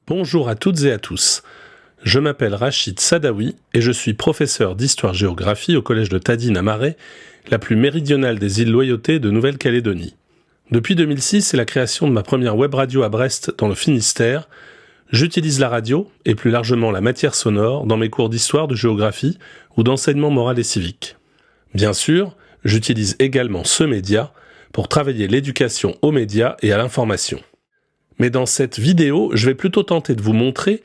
Bonjour à toutes et à tous. Je m'appelle Rachid Sadawi et je suis professeur d'histoire-géographie au collège de Tadine à Marais, la plus méridionale des îles Loyauté de Nouvelle-Calédonie. Depuis 2006 et la création de ma première web radio à Brest dans le Finistère, j'utilise la radio, et plus largement la matière sonore, dans mes cours d'histoire, de géographie ou d'enseignement moral et civique. Bien sûr, j'utilise également ce média pour travailler l'éducation aux médias et à l'information. Mais dans cette vidéo, je vais plutôt tenter de vous montrer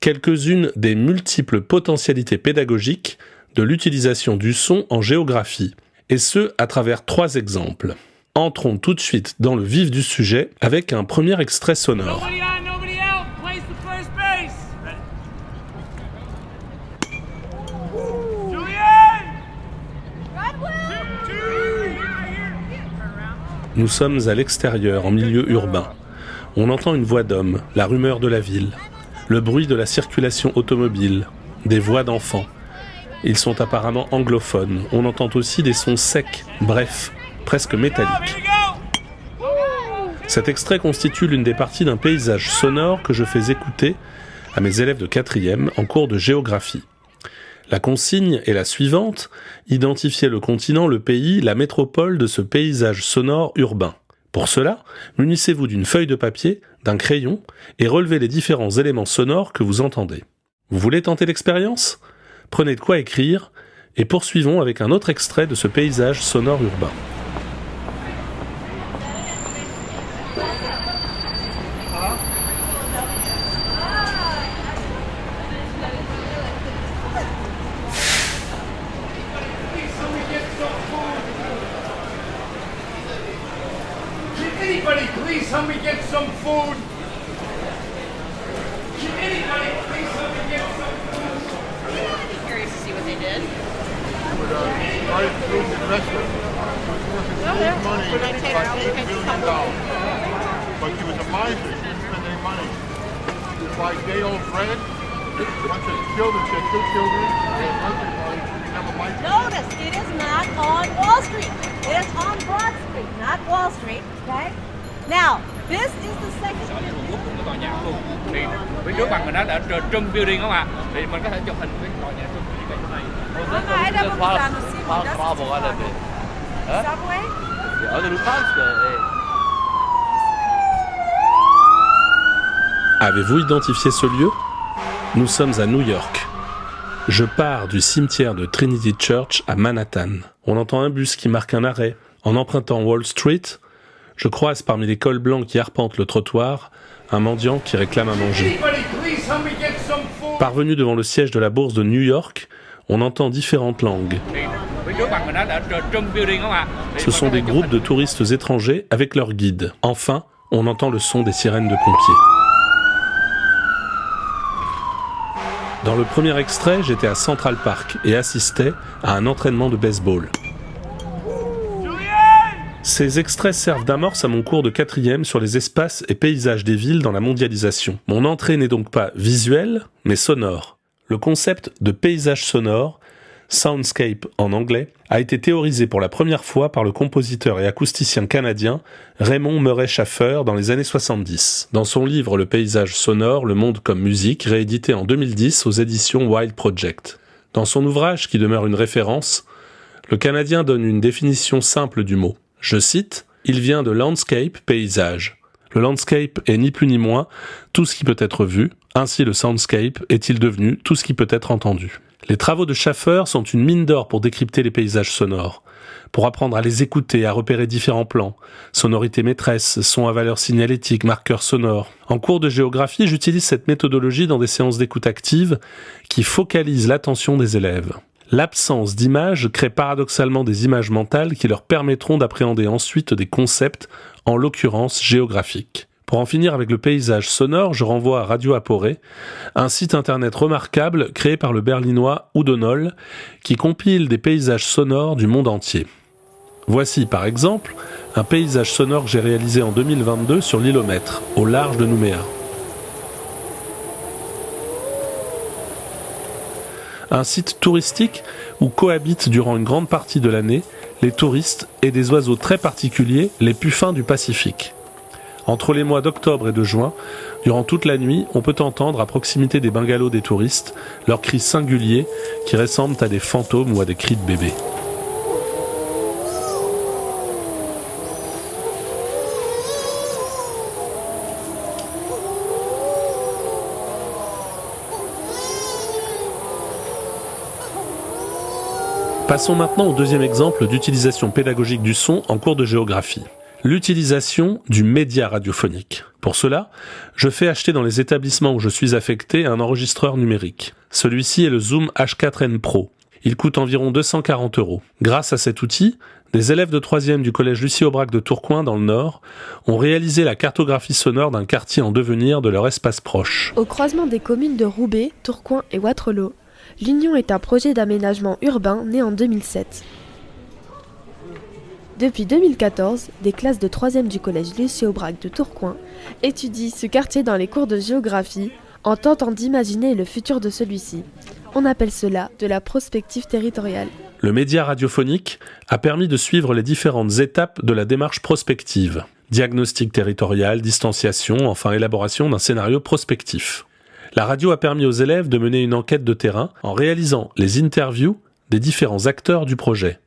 quelques-unes des multiples potentialités pédagogiques de l'utilisation du son en géographie, et ce, à travers 3 exemples. Entrons tout de suite dans le vif du sujet avec un premier extrait sonore. Nous sommes à l'extérieur, en milieu urbain. On entend une voix d'homme, la rumeur de la ville, le bruit de la circulation automobile, des voix d'enfants. Ils sont apparemment anglophones. On entend aussi des sons secs, brefs, presque métalliques. Cet extrait constitue l'une des parties d'un paysage sonore que je fais écouter à mes élèves de 4e en cours de géographie. La consigne est la suivante: identifier le continent, le pays, la métropole de ce paysage sonore urbain. Pour cela, munissez-vous d'une feuille de papier, d'un crayon, et relevez les différents éléments sonores que vous entendez. Vous voulez tenter l'expérience ? Prenez de quoi écrire, et poursuivons avec un autre extrait de ce paysage sonore urbain. Anybody please help me get some food? Can anybody please help me get some food? I'd be curious to see what they did. Started food investment. She was working big money, like $8 billion. But she was a miser. She didn't spend any money. She would buy day-old bread. Once her children, she had 2 children. They had birthday parties. She never miser. Notice, it is not on Wall Street. It is on Broad Street, not Wall Street, okay? Now, this is the second lúc của tòa nhà luôn thì phía trước mặt mình đã Trump Building không ạ, thì mình có thể chụp hình với tòa nhà Trump Building như này. subway. Avez-vous identifié ce lieu ? Nous sommes à New York. Je pars du cimetière de Trinity Church à Manhattan. On entend un bus qui marque un arrêt. En empruntant Wall Street, je croise parmi les cols blancs qui arpentent le trottoir un mendiant qui réclame à manger. Parvenu devant le siège de la bourse de New York, on entend différentes langues. Ce sont des groupes de touristes étrangers avec leurs guides. Enfin, on entend le son des sirènes de pompiers. Dans le premier extrait, j'étais à Central Park et assistais à un entraînement de baseball. Ces extraits servent d'amorce à mon cours de 4e sur les espaces et paysages des villes dans la mondialisation. Mon entrée n'est donc pas visuelle, mais sonore. Le concept de paysage sonore, soundscape en anglais, a été théorisé pour la première fois par le compositeur et acousticien canadien Raymond Murray Schafer dans les années 70. Dans son livre Le paysage sonore, le monde comme musique, réédité en 2010 aux éditions Wild Project. Dans son ouvrage, qui demeure une référence, le Canadien donne une définition simple du mot. Je cite, « Il vient de landscape, paysage. Le landscape est ni plus ni moins tout ce qui peut être vu, ainsi le soundscape est-il devenu tout ce qui peut être entendu. » Les travaux de Schafer sont une mine d'or pour décrypter les paysages sonores, pour apprendre à les écouter, à repérer différents plans, sonorités maîtresses, sons à valeur signalétique, marqueurs sonores. En cours de géographie, j'utilise cette méthodologie dans des séances d'écoute active qui focalisent l'attention des élèves. L'absence d'images crée paradoxalement des images mentales qui leur permettront d'appréhender ensuite des concepts, en l'occurrence géographiques. Pour en finir avec le paysage sonore, je renvoie à Radio Aporé, un site internet remarquable créé par le berlinois Udo Noll, qui compile des paysages sonores du monde entier. Voici par exemple un paysage sonore que j'ai réalisé en 2022 sur l'île aux Maîtres, au large de Nouméa. Un site touristique où cohabitent durant une grande partie de l'année les touristes et des oiseaux très particuliers, les puffins du Pacifique. Entre les mois d'octobre et de juin, durant toute la nuit, on peut entendre à proximité des bungalows des touristes leurs cris singuliers qui ressemblent à des fantômes ou à des cris de bébés. Passons maintenant au deuxième exemple d'utilisation pédagogique du son en cours de géographie. L'utilisation du média radiophonique. Pour cela, je fais acheter dans les établissements où je suis affecté un enregistreur numérique. Celui-ci est le Zoom H4n Pro. Il coûte environ 240 €. Grâce à cet outil, des élèves de 3e du collège Lucie Aubrac de Tourcoing dans le Nord ont réalisé la cartographie sonore d'un quartier en devenir de leur espace proche. Au croisement des communes de Roubaix, Tourcoing et Wattrelos, l'Union est un projet d'aménagement urbain né en 2007. Depuis 2014, des classes de 3e du collège Lucie Aubrac de Tourcoing étudient ce quartier dans les cours de géographie en tentant d'imaginer le futur de celui-ci. On appelle cela de la prospective territoriale. Le média radiophonique a permis de suivre les différentes étapes de la démarche prospective. Diagnostic territorial, distanciation, enfin élaboration d'un scénario prospectif. La radio a permis aux élèves de mener une enquête de terrain en réalisant les interviews des différents acteurs du projet.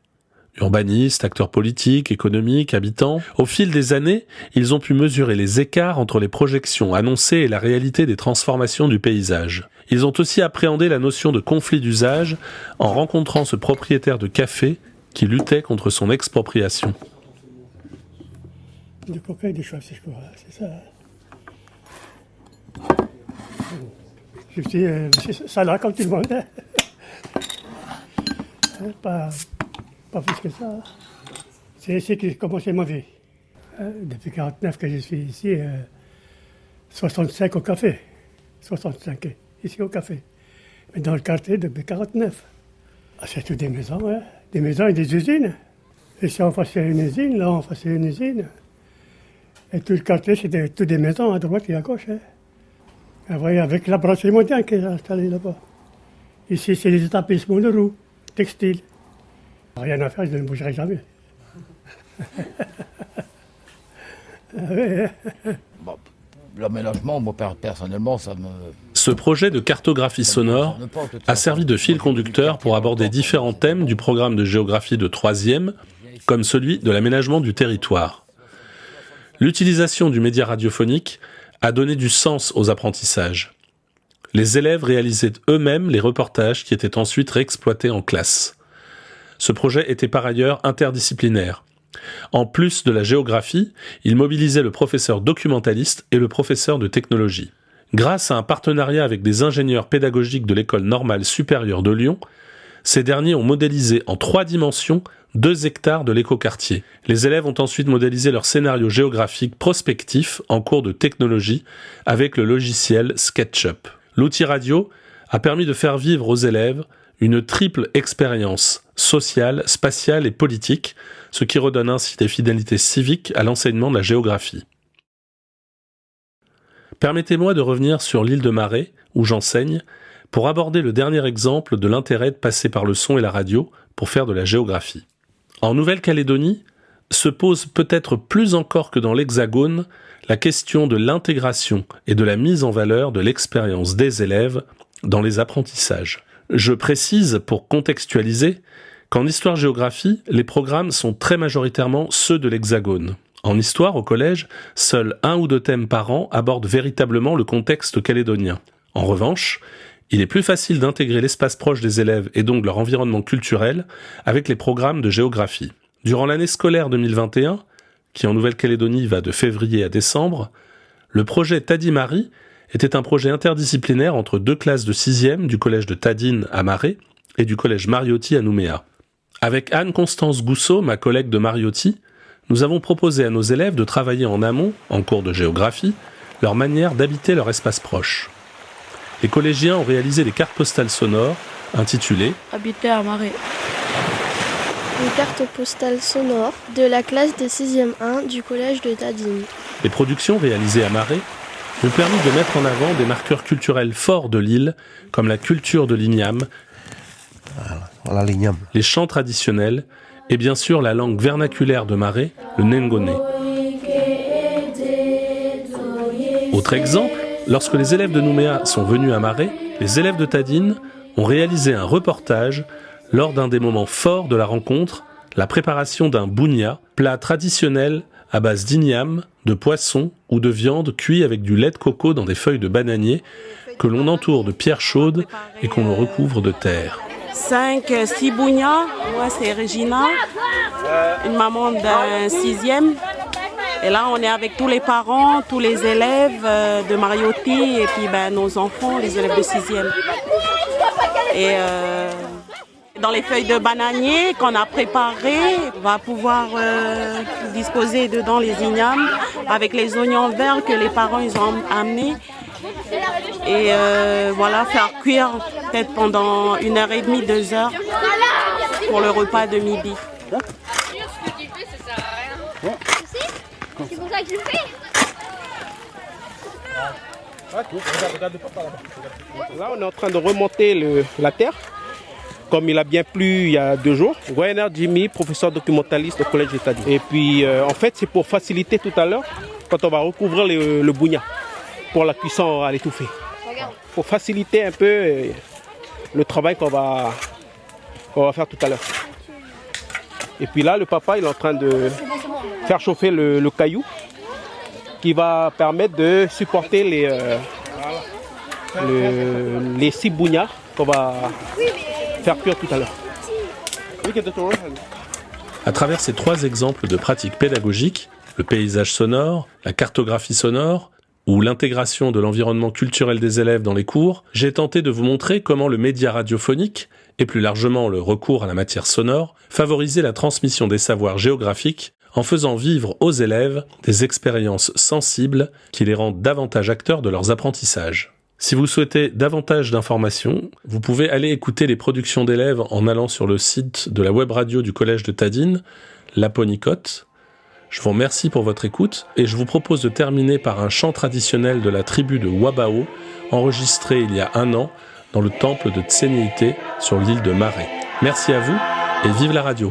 Urbanistes, acteurs politiques, économiques, habitants. Au fil des années, ils ont pu mesurer les écarts entre les projections annoncées et la réalité des transformations du paysage. Ils ont aussi appréhendé la notion de conflit d'usage en rencontrant ce propriétaire de café qui luttait contre son expropriation. Du coca et des choix, c'est ça. Je suis salarié comme tout le monde. Pas plus que ça. C'est ici que j'ai commencé ma vie. Depuis 1949 que je suis ici, 65 au café. 65 ici au café. Mais dans le quartier depuis 1949. C'est toutes des maisons, hein. Des maisons et des usines. Ici on faisait une usine, là on faisait une usine. Et tout le quartier c'était toutes des maisons à droite et à gauche. Hein. Vous voyez, avec la brasserie mondiale qui est installée là-bas. Ici c'est les établissements de roues, textiles. Rien à faire, je ne bougerai jamais. Bon, l'aménagement, moi personnellement, ça me... Ce projet de cartographie sonore a servi de fil conducteur pour aborder différents thèmes du programme de géographie de 3e, comme celui de l'aménagement du territoire. L'utilisation du média radiophonique a donné du sens aux apprentissages. Les élèves réalisaient eux-mêmes les reportages qui étaient ensuite réexploités en classe. Ce projet était par ailleurs interdisciplinaire. En plus de la géographie, il mobilisait le professeur documentaliste et le professeur de technologie. Grâce à un partenariat avec des ingénieurs pédagogiques de l'École normale supérieure de Lyon, ces derniers ont modélisé en 3 dimensions 2 hectares de l'écoquartier. Les élèves ont ensuite modélisé leur scénario géographique prospectif en cours de technologie avec le logiciel SketchUp. L'outil radio a permis de faire vivre aux élèves une triple expérience sociale, spatiale et politique, ce qui redonne ainsi des finalités civiques à l'enseignement de la géographie. Permettez-moi de revenir sur l'île de Marais, où j'enseigne, pour aborder le dernier exemple de l'intérêt de passer par le son et la radio pour faire de la géographie. En Nouvelle-Calédonie, se pose peut-être plus encore que dans l'Hexagone la question de l'intégration et de la mise en valeur de l'expérience des élèves dans les apprentissages. Je précise, pour contextualiser, qu'en histoire-géographie, les programmes sont très majoritairement ceux de l'Hexagone. En histoire, au collège, seuls 1 ou 2 thèmes par an abordent véritablement le contexte calédonien. En revanche, il est plus facile d'intégrer l'espace proche des élèves et donc leur environnement culturel avec les programmes de géographie. Durant l'année scolaire 2021, qui en Nouvelle-Calédonie va de février à décembre, le projet Tadimari était un projet interdisciplinaire entre 2 classes de 6e du collège de Tadine à Marais et du collège Mariotti à Nouméa. Avec Anne-Constance Gousseau, ma collègue de Mariotti, nous avons proposé à nos élèves de travailler en amont, en cours de géographie, leur manière d'habiter leur espace proche. Les collégiens ont réalisé des cartes postales sonores intitulées « Habiter à Marais ». Une carte postale sonore de la classe de 6e 1 du collège de Tadine. Les productions réalisées à Marais ont permis de mettre en avant des marqueurs culturels forts de l'île, comme la culture de l'igname, les chants traditionnels et bien sûr la langue vernaculaire de Marais, le Nengone. Autre exemple, lorsque les élèves de Nouméa sont venus à Marais, les élèves de Tadine ont réalisé un reportage lors d'un des moments forts de la rencontre, la préparation d'un bounia, plat traditionnel à base d'igname, de poisson ou de viande cuit avec du lait de coco dans des feuilles de bananier que l'on entoure de pierres chaudes et qu'on recouvre de terre. 6 bougnats. Moi, c'est Regina, une maman d'un 6e. Et là, on est avec tous les parents, tous les élèves de Mariotti et puis nos enfants, les élèves de 6e. Et dans les feuilles de bananier qu'on a préparées, on va pouvoir disposer dedans les ignames avec les oignons verts que les parents ils ont amenés. Et voilà, faire cuire peut-être pendant 1h30, 2 heures pour le repas de midi. C'est pour ça que je le fais. Là, on est en train de remonter la terre, comme il a bien plu il y a 2 jours. Goyenner Jimmy, professeur documentaliste au collège de Tadine. Et puis, en fait, c'est pour faciliter tout à l'heure, quand on va recouvrir le bougnat, pour la cuisson à l'étouffée. Pour faciliter un peu le travail qu'on va faire tout à l'heure. Et puis là, le papa, il est en train de faire chauffer le caillou qui va permettre de supporter les 6 bougnats qu'on va faire cuire tout à l'heure. À travers ces 3 exemples de pratiques pédagogiques, le paysage sonore, la cartographie sonore ou l'intégration de l'environnement culturel des élèves dans les cours, j'ai tenté de vous montrer comment le média radiophonique, et plus largement le recours à la matière sonore, favorisait la transmission des savoirs géographiques en faisant vivre aux élèves des expériences sensibles qui les rendent davantage acteurs de leurs apprentissages. Si vous souhaitez davantage d'informations, vous pouvez aller écouter les productions d'élèves en allant sur le site de la web radio du collège de Tadine, La Ponicotte. Je vous remercie pour votre écoute et je vous propose de terminer par un chant traditionnel de la tribu de Wabao, enregistré il y a 1 an dans le temple de Tsénéité sur l'île de Marais. Merci à vous et vive la radio!